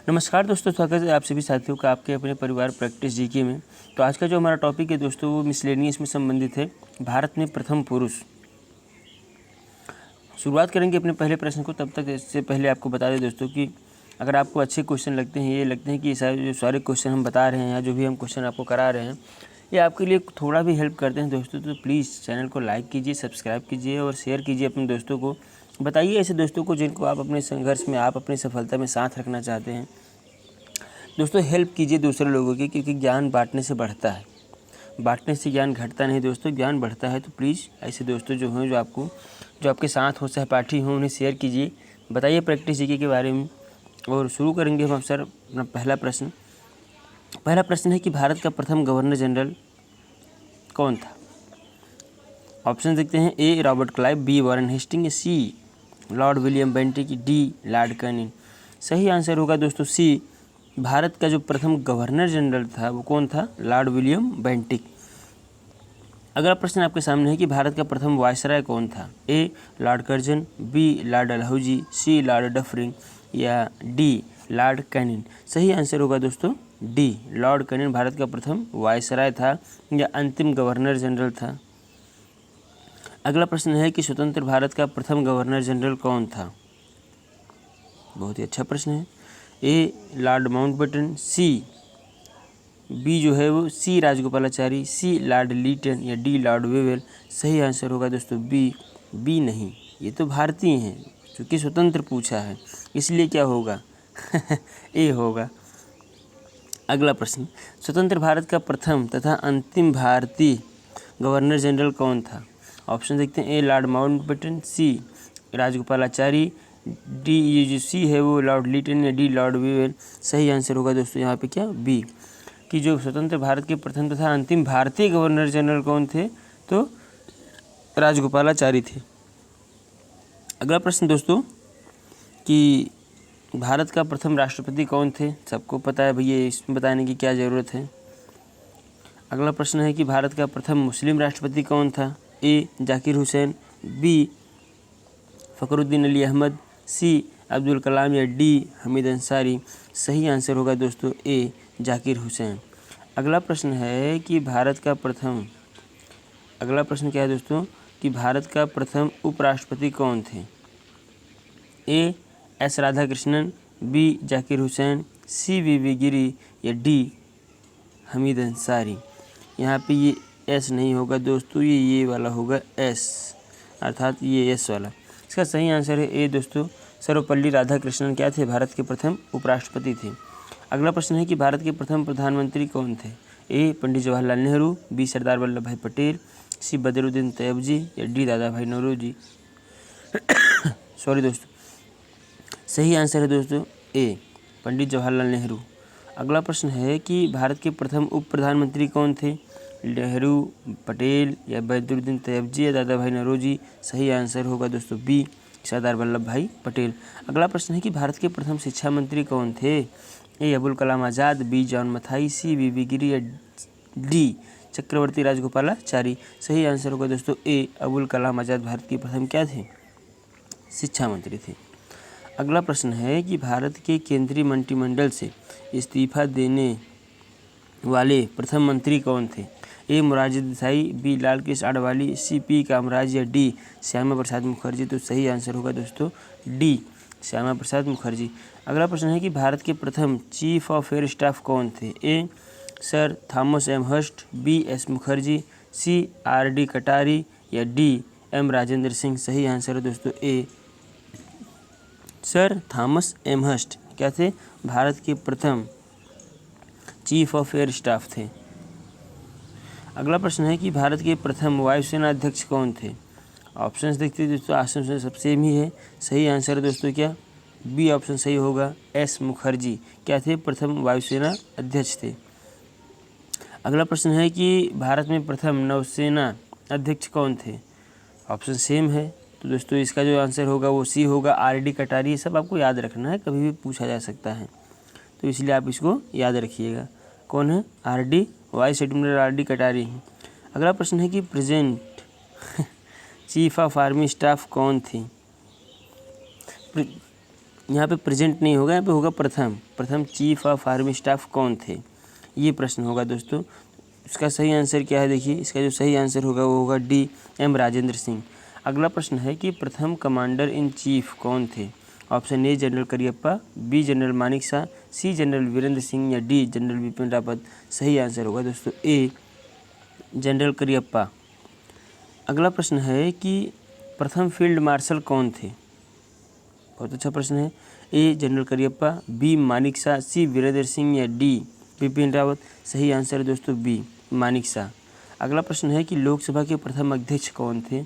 नमस्कार दोस्तों, स्वागत है आप सभी साथियों का आपके अपने परिवार प्रैक्टिस जीके में। तो आज का जो हमारा टॉपिक है दोस्तों वो मिसलेनियस में संबंधित है, भारत में प्रथम पुरुष। शुरुआत करेंगे अपने पहले प्रश्न को। तब तक इससे पहले आपको बता दें दोस्तों कि अगर आपको अच्छे क्वेश्चन लगते हैं, ये लगते हैं कि जो सारे क्वेश्चन हम बता रहे हैं या जो भी हम क्वेश्चन आपको करा रहे हैं ये आपके लिए थोड़ा भी हेल्प करते हैं दोस्तों, तो प्लीज़ चैनल को लाइक कीजिए, सब्सक्राइब कीजिए और शेयर कीजिए अपने दोस्तों को। बताइए ऐसे दोस्तों को जिनको आप अपने संघर्ष में, आप अपनी सफलता में साथ रखना चाहते हैं। दोस्तों हेल्प कीजिए दूसरे लोगों की, क्योंकि ज्ञान बांटने से बढ़ता है, बांटने से ज्ञान घटता नहीं दोस्तों, ज्ञान बढ़ता है। तो प्लीज़ ऐसे दोस्तों जो हैं, जो आपके साथ हो, सहपाठी हों, उन्हें शेयर कीजिए, बताइए प्रैक्टिस जीके के बारे में। और शुरू करेंगे हम सर अपना पहला प्रश्न है कि भारत का प्रथम गवर्नर जनरल कौन था। ऑप्शन देखते हैं। A Robert Clive, B Warren Hasting, C Lord William Bentinck, D Lord Canning. सही आंसर होगा दोस्तों सी। भारत का जो प्रथम गवर्नर जनरल था वो कौन था, लॉर्ड विलियम बेंटिक। अगला प्रश्न आपके सामने है कि भारत का प्रथम वायसराय कौन था। A Lord Curzon, B Lord Dalhousie, C Lord Dufferin या डी लॉर्ड कैनिंग। सही आंसर होगा दोस्तों डी, लॉर्ड कैनिंग भारत का प्रथम वायसराय था या अंतिम गवर्नर जनरल था। अगला प्रश्न है कि स्वतंत्र भारत का प्रथम गवर्नर जनरल कौन था। बहुत ही अच्छा प्रश्न है। ए लॉर्ड माउंटबेटन, सी बी जो है वो सी राजगोपालाचारी, सी लॉर्ड लीटन या डी लॉर्ड वेवेल। सही आंसर होगा दोस्तों बी नहीं, ये तो भारतीय हैं, क्योंकि स्वतंत्र पूछा है इसलिए क्या होगा ए होगा। अगला प्रश्न, स्वतंत्र भारत का प्रथम तथा अंतिम भारतीय गवर्नर जनरल कौन था। ऑप्शन देखते हैं। ए लॉर्ड माउंटबेटन, सी राजगोपालाचारी, डी ये जो सी है वो लॉर्ड लीटन या डी लॉर्ड वेवेल। सही आंसर होगा दोस्तों यहाँ पे क्या, बी, कि जो स्वतंत्र भारत के प्रथम तथा अंतिम भारतीय गवर्नर जनरल कौन थे, तो राजगोपालाचारी थे। अगला प्रश्न दोस्तों कि भारत का प्रथम राष्ट्रपति कौन थे। सबको पता है भैया, इसमें बताने की क्या ज़रूरत है। अगला प्रश्न है कि भारत का प्रथम मुस्लिम राष्ट्रपति कौन था। ए जाकिर हुसैन, बी फ़खरुद्दीन अली अहमद, सी अब्दुल कलाम या डी हमीद अंसारी। सही आंसर होगा दोस्तों ए जाकिर हुसैन। अगला प्रश्न है कि अगला प्रश्न क्या है दोस्तों कि भारत का प्रथम उपराष्ट्रपति कौन थे। A S Radhakrishnan, B Zakir Hussain, C V Giri या डी हमीद अंसारी। यहाँ पे ये एस नहीं होगा दोस्तों, ये वाला होगा एस, अर्थात ये एस वाला। इसका सही आंसर है ए दोस्तों, सर्वपल्ली राधाकृष्णन क्या थे, भारत के प्रथम उपराष्ट्रपति थे। अगला प्रश्न है कि भारत के प्रथम प्रधानमंत्री कौन थे। ए पंडित जवाहरलाल नेहरू, बी सरदार वल्लभ भाई पटेल, सी बदरुद्दीन तैयबजी या डी दादा भाई नौरोजी। सॉरी दोस्तों, सही आंसर है दोस्तों ए पंडित जवाहरलाल नेहरू। अगला प्रश्न है कि भारत के प्रथम उप प्रधानमंत्री कौन थे, नेहरू, पटेल या बदरुद्दीन तैयबजी या दादा भाई नौरोजी। सही आंसर होगा दोस्तों बी सरदार वल्लभ भाई पटेल। अगला प्रश्न है कि भारत के प्रथम शिक्षा मंत्री कौन थे। A Abul Kalam Azad, B John Mathai, C V Giri या डी चक्रवर्ती राजगोपालाचारी। सही आंसर होगा दोस्तों ए अबुल कलाम आज़ाद भारत के प्रथम क्या थे, शिक्षा मंत्री थे। अगला प्रश्न है कि भारत के केंद्रीय मंत्रिमंडल से इस्तीफा देने वाले प्रथम मंत्री कौन थे। ए Morarji Desai, B Lal Krishna Advani, C P Kamaraj या डी श्यामा प्रसाद मुखर्जी। तो सही आंसर होगा दोस्तों डी श्यामा प्रसाद मुखर्जी। अगला प्रश्न है कि भारत के प्रथम चीफ ऑफ एयर स्टाफ कौन थे। A sir Thomas Elmhirst, B S Mukherjee, C R D Katari या डी एम राजेंद्र सिंह। सही आंसर है दोस्तों ए सर थॉमस एम हर्स्ट क्या थे, भारत के प्रथम चीफ ऑफ एयर स्टाफ थे। अगला प्रश्न है कि भारत के प्रथम वायुसेना अध्यक्ष कौन थे। ऑप्शंस देखते हैं दोस्तों, ऑप्शन सब सेम ही है। सही आंसर है दोस्तों क्या, बी ऑप्शन सही होगा, एस मुखर्जी क्या थे, प्रथम वायुसेना अध्यक्ष थे। अगला प्रश्न है कि भारत में प्रथम नौसेना अध्यक्ष कौन थे। ऑप्शन सेम है, तो दोस्तों इसका जो आंसर होगा वो सी होगा, आर डी कटारी। ये सब आपको याद रखना है, कभी भी पूछा जा सकता है, तो इसलिए आप इसको याद रखिएगा। कौन है, R D, vice admiral R D कटारी हैं। अगला प्रश्न है कि present chief of army staff कौन थी। यहाँ पे प्रेजेंट नहीं होगा, यहाँ पे होगा प्रथम चीफ ऑफ आर्मी स्टाफ कौन थे, ये प्रश्न होगा दोस्तों। इसका सही आंसर क्या है, देखिए इसका जो सही आंसर होगा वो होगा डी एम राजेंद्र सिंह। अगला प्रश्न है कि प्रथम कमांडर इन चीफ कौन थे। Option A general Kariappa, B general Manik Shah, C general Virendra Singh या डी जनरल बिपिन रावत। सही आंसर होगा दोस्तों ए जनरल करियप्पा। अगला प्रश्न है कि प्रथम फील्ड मार्शल कौन थे। बहुत अच्छा प्रश्न है। ए जनरल करियप्पा, बी मानिक शाह, सी वीरेंद्र सिंह या डी बिपिन रावत। सही आंसर है दोस्तों बी मानिक शाह। अगला प्रश्न है कि लोकसभा के प्रथम अध्यक्ष कौन थे।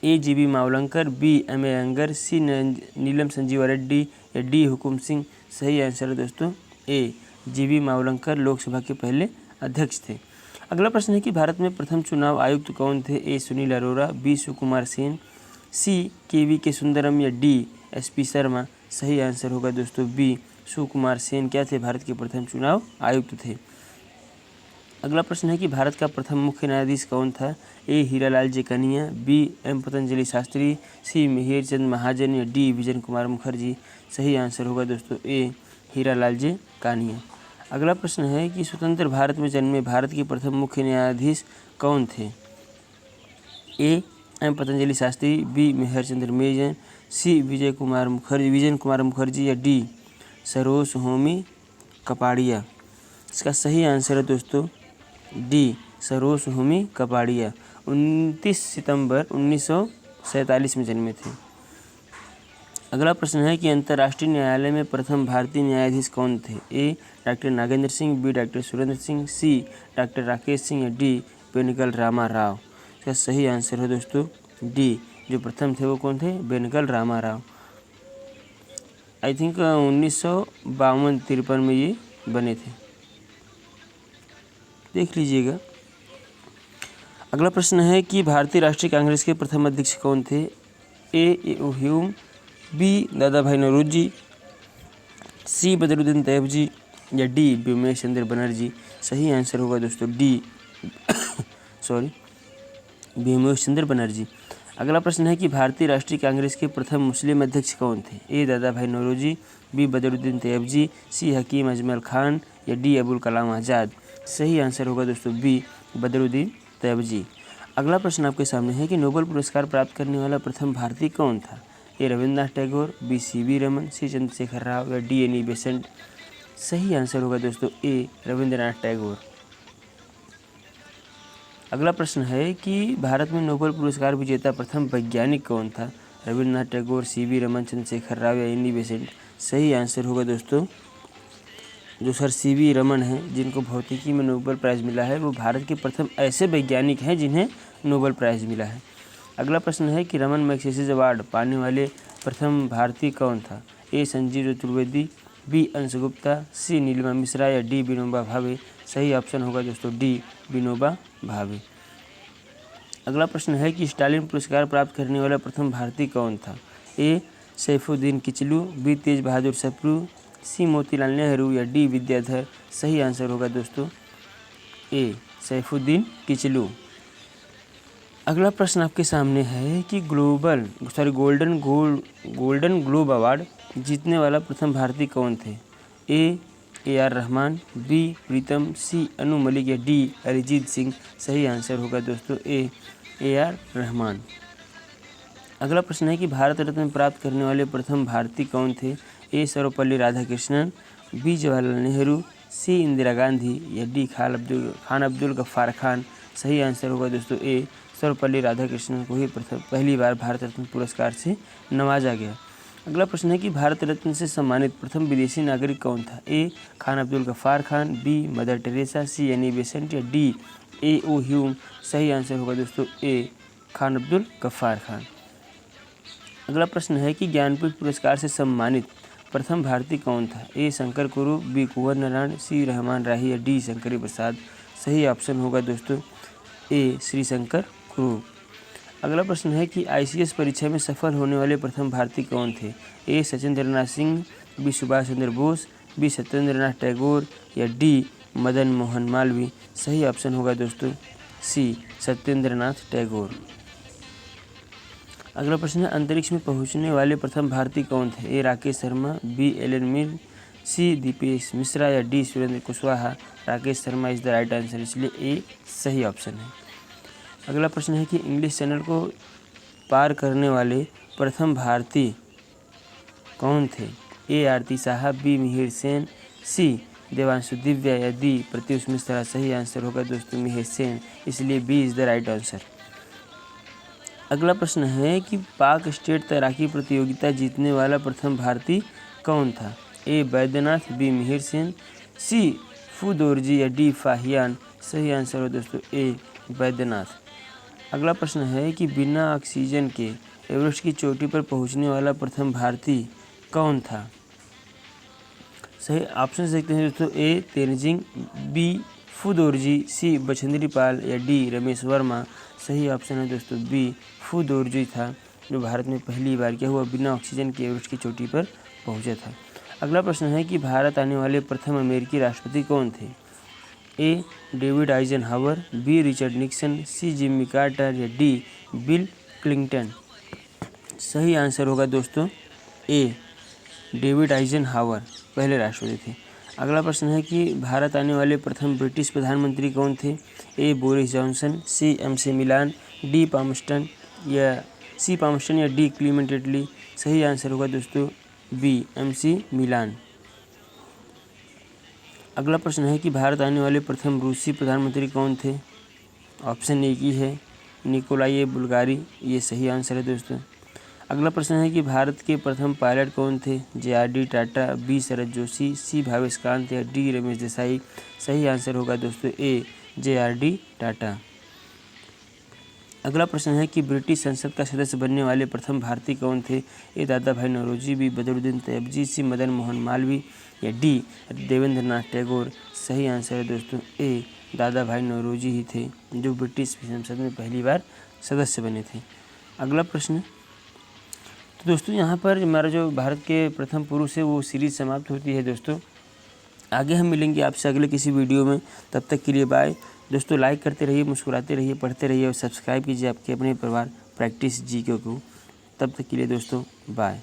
A G B Mavalankar, B M A Ayyangar, C Neelam Sanjiva Reddy या डी हुकुम सिंह। सही आंसर है दोस्तों A G B Mavalankar Lok Sabha के पहले अध्यक्ष थे। अगला प्रश्न है कि भारत में प्रथम चुनाव आयुक्त कौन थे। ए सुनील अरोड़ा, बी सुकुमार सेन, सी के वी के सुंदरम या डी एस पी शर्मा। सही आंसर होगा दोस्तों बी सुकुमार सेन क्या थे, भारत के प्रथम चुनाव आयुक्त थे। अगला प्रश्न है कि भारत का प्रथम मुख्य न्यायाधीश कौन था। ए हीरालाल जे कनिया, बी एम पतंजलि शास्त्री, सी मिहिर चंद महाजन या डी विजय कुमार मुखर्जी। सही आंसर होगा दोस्तों ए हीरालाल जे कानिया। अगला प्रश्न है कि स्वतंत्र भारत में जन्मे भारत के प्रथम मुख्य न्यायाधीश कौन थे। A M Patanjali Sastri, B Mihir Chandra Mahajan, C Vijay Kumar Mukherjea या डी सरोज होमी कपाड़िया। इसका सही आंसर है दोस्तों डी सरोज होमी कपाड़िया। 29 सितंबर 1947 में जन्मे थे। अगला प्रश्न है कि अंतर्राष्ट्रीय न्यायालय में प्रथम भारतीय न्यायाधीश कौन थे। A doctor Nagendra Singh, B doctor Surendra Singh, C doctor Rakesh Singh या डी बेनगल रामा राव। इसका सही आंसर है दोस्तों डी जो प्रथम थे वो कौन थे, बेनगल रामा राव। आई थिंक 1952-53 में ये बने थे, देख लीजिएगा। अगला प्रश्न है कि भारतीय राष्ट्रीय कांग्रेस के प्रथम अध्यक्ष कौन थे। ए ह्यूम, बी दादा भाई नौरोजी, सी बदरुद्दीन तैयबजी या डी व्योमेश चंद्र बनर्जी। सही आंसर होगा दोस्तों डी व्योमेश चंद्र बनर्जी। अगला प्रश्न है कि भारतीय राष्ट्रीय कांग्रेस के प्रथम मुस्लिम अध्यक्ष कौन थे। ए दादा भाई नौरोजी, बी बदरुद्दीन तैयबजी, सी हकीम अजमल खान या डी अबुल कलाम आज़ाद। सही आंसर होगा दोस्तों बी बदरुद्दीन तैयबजी। अगला प्रश्न आपके सामने है कि नोबेल पुरस्कार प्राप्त करने वाला प्रथम भारतीय कौन था। A Rabindranath Tagore, B C V Raman, C Chandrashekhar Rao या डी एन ई बेसेंट। सही आंसर होगा दोस्तों ए रविन्द्रनाथ टैगोर। अगला प्रश्न है कि भारत में नोबेल पुरस्कार विजेता प्रथम वैज्ञानिक कौन था। रविन्द्रनाथ टैगोर, सी वी रमन, चंद्रशेखर राव या एन ई बेसेंट। सही आंसर होगा दोस्तों जो सर सी वी रमन हैं जिनको भौतिकी में नोबेल प्राइज़ मिला है, वो भारत के प्रथम ऐसे वैज्ञानिक हैं जिन्हें नोबेल प्राइज़ मिला है। अगला प्रश्न है कि रमन मैग्सेसे अवार्ड पाने वाले प्रथम भारतीय कौन था। ए संजीव चतुर्वेदी, बी अंश गुप्ता, सी नीलिमा मिश्रा या डी विनोबा भावे। सही ऑप्शन होगा दोस्तों डी विनोबा भावे। अगला प्रश्न है कि स्टालिन पुरस्कार प्राप्त करने वाला प्रथम भारतीय कौन था। ए सैफुद्दीन किचलू, बी तेज बहादुर सप्रू, सी मोतीलाल नेहरू या डी विद्याधर। सही आंसर होगा दोस्तों ए सैफुद्दीन किचलू। अगला प्रश्न आपके सामने है कि गोल्डन ग्लोब अवार्ड जीतने वाला प्रथम भारतीय कौन थे। ए आर रहमान, बी प्रीतम, सी अनु मलिक या डी अरिजीत सिंह। सही आंसर होगा दोस्तों ए आर रहमान। अगला प्रश्न है कि भारत रत्न प्राप्त करने वाले प्रथम भारतीय कौन थे। ए सर्वपल्ली राधाकृष्णन, बी जवाहरलाल नेहरू, सी इंदिरा गांधी या डी खान अब्दुल गफ्फार खान। सही आंसर होगा दोस्तों ए सर्वपल्ली राधाकृष्णन को ही पहली बार भारत रत्न पुरस्कार से नवाजा गया। अगला प्रश्न है कि भारत रत्न से सम्मानित प्रथम विदेशी नागरिक कौन था। A Khan Abdul Ghaffar Khan, B Mother Teresa, C Annie Besant या डी ए ओ ह्यूम। सही आंसर होगा दोस्तों ए खान अब्दुल गफ्फार खान। अगला प्रश्न है कि ज्ञानपीठ पुरस्कार से सम्मानित प्रथम भारतीय कौन था। ए शंकर कुरु, बी कुंवर नारायण, सी रहमान राही या डी शंकरी प्रसाद। सही ऑप्शन होगा दोस्तों ए श्री शंकर कुरु। अगला प्रश्न है कि ICS परीक्षा में सफल होने वाले प्रथम भारतीय कौन थे। ए सत्येंद्रनाथ सिंह, बी सुभाष चंद्र बोस, बी सत्येंद्रनाथ टैगोर या डी मदन मोहन मालवीय। सही ऑप्शन होगा दोस्तों सी सत्येंद्रनाथ टैगोर। अगला प्रश्न है अंतरिक्ष में पहुंचने वाले प्रथम भारतीय कौन थे? ए राकेश शर्मा, बी एलन मीर, सी दीपेश मिश्रा या D Surendra Kushwaha. Rakesh Sharma is the right answer, इसलिए ए सही ऑप्शन है। अगला प्रश्न है कि इंग्लिश चैनल को पार करने वाले प्रथम भारतीय कौन थे? ए आरती साहब, बी मिहिर सेन, सी देवांशु दिव्या या डी प्रत्युष मिश्रा। सही आंसर होगा दोस्तों मिहिर सेन, इसलिए B is the right answer. अगला प्रश्न है कि पाक स्टेट तैराकी प्रतियोगिता जीतने वाला प्रथम भारतीय कौन था? ए बैद्यनाथ, बी मिहिर सेन, सी फूदोरजी या डी फाहियान। सही आंसर हो दोस्तों ए बैद्यनाथ। अगला प्रश्न है कि बिना ऑक्सीजन के एवरेस्ट की चोटी पर पहुंचने वाला प्रथम भारतीय कौन था? सही ऑप्शन देखते हैं दोस्तों, ए तेनजिंग, बी फूदोरजी, सी बछेंद्री पाल या डी रमेश वर्मा। सही ऑप्शन है दोस्तों बी फूदोरजी था, जो भारत में पहली बार क्या हुआ बिना ऑक्सीजन के एवरेस्ट की चोटी पर पहुंचा था। अगला प्रश्न है कि भारत आने वाले प्रथम अमेरिकी राष्ट्रपति कौन थे? A David Eisenhower, B Richard Nixon, C Jimmy Carter या डी बिल क्लिंटन। सही आंसर होगा दोस्तों ए डेविड आइजनहावर पहले राष्ट्रपति थे। अगला प्रश्न है कि भारत आने वाले प्रथम ब्रिटिश प्रधानमंत्री कौन थे? ए बोरिस जॉनसन, सी एमसी मिलान, डी पामस्टन या डी क्लीमेंट एटली। सही आंसर होगा दोस्तों बी एमसी मिलान। अगला प्रश्न है कि भारत आने वाले प्रथम रूसी प्रधानमंत्री कौन थे? ऑप्शन ए की है निकोलाई बुल्गारी, ये सही आंसर है दोस्तों। अगला प्रश्न है कि भारत के प्रथम पायलट कौन थे? जे.आर.डी. टाटा, बी शरद जोशी, सी भावेश कांत या डी रमेश देसाई। सही आंसर होगा दोस्तों ए जे.आर.डी. टाटा। अगला प्रश्न है कि ब्रिटिश संसद का सदस्य बनने वाले प्रथम भारतीय कौन थे? ए दादा भाई नौरोजी, बी बदरुद्दीन तैयबजी, सी मदन मोहन मालवीय या डी देवेंद्र नाथ टैगोर। सही आंसर है दोस्तों ए दादा भाई नौरोजी ही थे, जो ब्रिटिश संसद में पहली बार सदस्य बने थे। अगला प्रश्न, तो दोस्तों यहाँ पर हमारा जो भारत के प्रथम पुरुष है वो सीरीज़ समाप्त होती है दोस्तों। आगे हम मिलेंगे आपसे अगले किसी वीडियो में, तब तक के लिए बाय दोस्तों। लाइक करते रहिए, मुस्कुराते रहिए, पढ़ते रहिए और सब्सक्राइब कीजिए आपके अपने परिवार प्रैक्टिस जीके को। तब तक के लिए दोस्तों बाय।